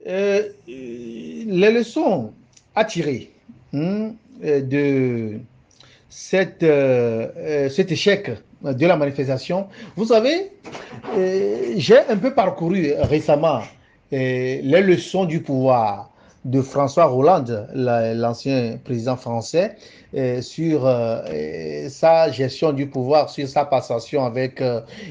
Les leçons à tirer de cet échec de la manifestation, vous savez, j'ai un peu parcouru récemment les leçons du pouvoir de François Hollande, l'ancien président français, sur sa gestion du pouvoir, sur sa passation avec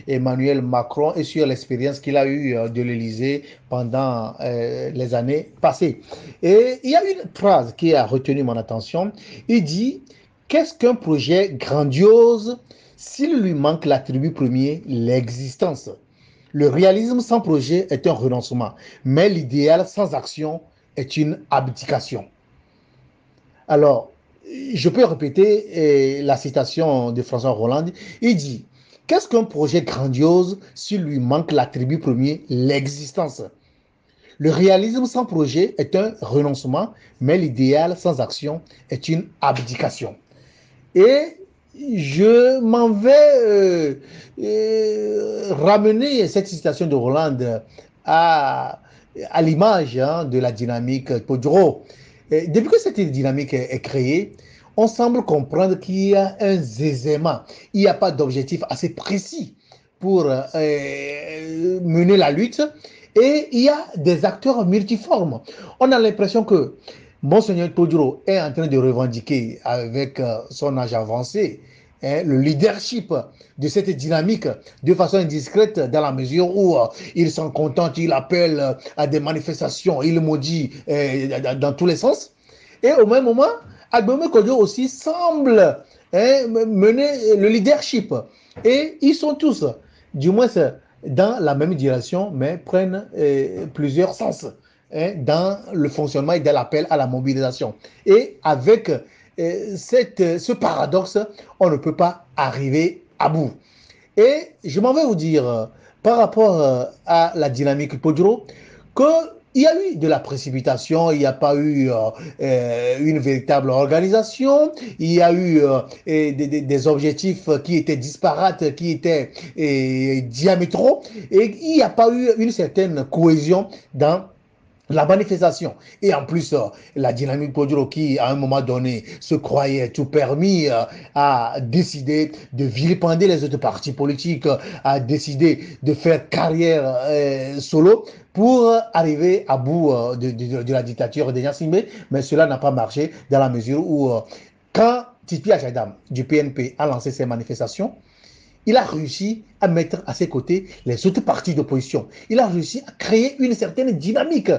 Emmanuel Macron et sur l'expérience qu'il a eue de l'Élysée pendant les années passées. Et il y a une phrase qui a retenu mon attention. Il dit, qu'est-ce qu'un projet grandiose s'il lui manque l'attribut premier, l'existence? Le réalisme sans projet est un renoncement, mais l'idéal sans action est une abdication. Alors, je peux répéter la citation de François Hollande. Il dit, qu'est-ce qu'un projet grandiose s'il lui manque l'attribut premier, l'existence? Le réalisme sans projet est un renoncement, mais l'idéal sans action est une abdication. Et je m'en vais ramener cette citation de Hollande à l'image de la dynamique Poduro. Depuis que cette dynamique est créée, on semble comprendre qu'il y a un zézément. Il n'y a pas d'objectif assez précis pour mener la lutte. Et il y a des acteurs multiformes. On a l'impression que Monseigneur Toduro est en train de revendiquer avec son âge avancé le leadership de cette dynamique de façon indiscrète dans la mesure où il s'en contente, il appelle à des manifestations, il maudit dans tous les sens. Et au même moment, Agbemé Kodio aussi semble mener le leadership. Et ils sont tous, du moins dans la même direction, mais prennent plusieurs sens dans le fonctionnement et dans l'appel à la mobilisation. Et avec ce paradoxe, on ne peut pas arriver à bout. Et je m'en vais vous dire, par rapport à la dynamique Podro, qu'il y a eu de la précipitation, il n'y a pas eu une véritable organisation, il y a eu des objectifs qui étaient disparates, qui étaient diamétraux, et il n'y a pas eu une certaine cohésion dans la manifestation. Et en plus, la dynamique Poduro qui, à un moment donné, se croyait tout permis, a décidé de vilipender les autres partis politiques, a décidé de faire carrière solo pour arriver à bout de la dictature de Gnassingbé. Mais cela n'a pas marché dans la mesure où, quand Tipi Achadam du PNP a lancé ses manifestations, il a réussi à mettre à ses côtés les autres partis d'opposition. Il a réussi à créer une certaine dynamique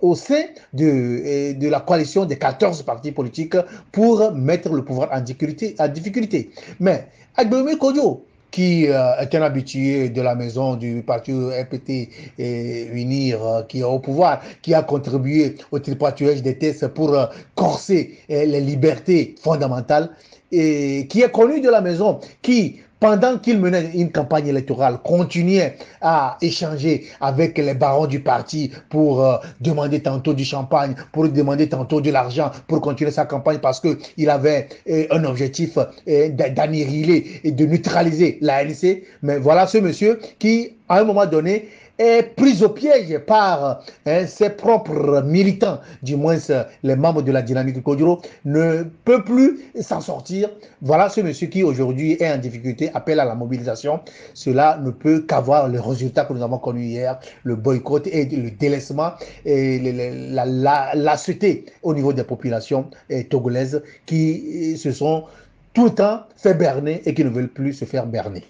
au sein de la coalition des 14 partis politiques pour mettre le pouvoir en difficulté. Mais Agbemé Kodjo, qui est un habitué de la maison du parti RPT et Unir, qui est au pouvoir, qui a contribué au tripatouage des tests pour corser les libertés fondamentales, et qui est connu de la maison, qui pendant qu'il menait une campagne électorale, continuait à échanger avec les barons du parti pour demander tantôt du champagne, pour demander tantôt de l'argent, pour continuer sa campagne parce qu'il avait un objectif d'annihiler et de neutraliser la l'ANC. Mais voilà ce monsieur qui, à un moment donné, est pris au piège par ses propres militants, du moins les membres de la dynamique Kodiro, ne peut plus s'en sortir. Voilà ce monsieur qui aujourd'hui est en difficulté, appelle à la mobilisation. Cela ne peut qu'avoir le résultat que nous avons connu hier, le boycott et le délaissement et la lâcheté au niveau des populations togolaises qui se sont tout le temps fait berner et qui ne veulent plus se faire berner.